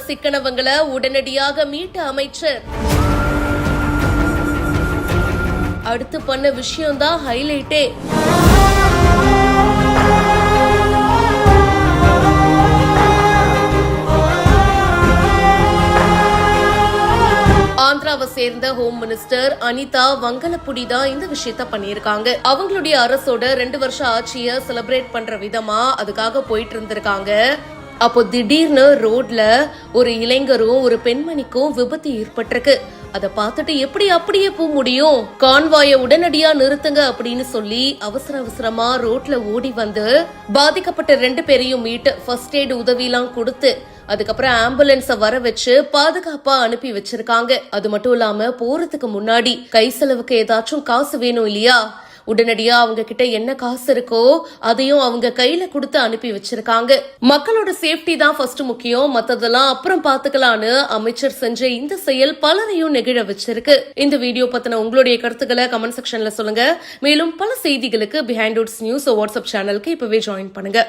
சிக்கனவங்களை உடனடியாக மீட்ட அமைச்சர். அடுத்து பண்ண விஷயம்தான் ஹைலைட்டே. ஆந்திராவை சேர்ந்த ஹோம் மினிஸ்டர் அனிதா வங்கலப்புடி தான் இந்த விஷயத்த பண்ணிருக்காங்க. அவங்களுடைய அரசோட 2 வருஷ ஆட்சியை செலிப்ரேட் பண்ற விதமா அதுக்காக போயிட்டு இருந்திருக்காங்க. அப்போ திடீர்னு ரோட்ல ஒரு இளைஞரும் ஒரு பெண்மணிக்கும் விபத்து ஏற்பட்டிருக்கு. அத பார்த்துட்டு எப்படி அப்படியே போக முடியும், கான்வாய உடனடியா நிறுத்துங்க அப்படின்னு சொல்லி அவசரமா ரோட்ல ஓடி வந்து பாதிக்கப்பட்ட 2 பேரையும் மீட்டு ஃபர்ஸ்ட் எய்ட் உதவி எல்லாம் கொடுத்து அதுக்கப்புறம் ஆம்புலன்ஸ வர வச்சு பாதுகாப்பா அனுப்பி வச்சிருக்காங்க. அது மட்டும் இல்லாம போறதுக்கு முன்னாடி கை செலவுக்கு ஏதாச்சும் காசு வேணும் இல்லையா, உடனடியா அவங்க கிட்ட என்ன காசு இருக்கோ அதையும் அவங்க கையில கொடுத்து அனுப்பி வச்சிருக்காங்க. மக்களோட சேஃப்டி தான் ஃபர்ஸ்ட் முக்கியம், மத்ததெல்லாம் அப்புறம் பாத்துக்கலான்னு அமைச்சர் செஞ்ச இந்த செயல் பலரையும் நெகிழ வச்சிருக்கு. இந்த வீடியோ பத்தின உங்களுடைய கருத்துக்களை கமெண்ட் செக்ஷன்ல சொல்லுங்க. மேலும் பல செய்திகளுக்கு பிஹைண்ட் நியூஸ் வாட்ஸ்அப் சேனலுக்கு இப்பவே ஜாயின் பண்ணுங்க.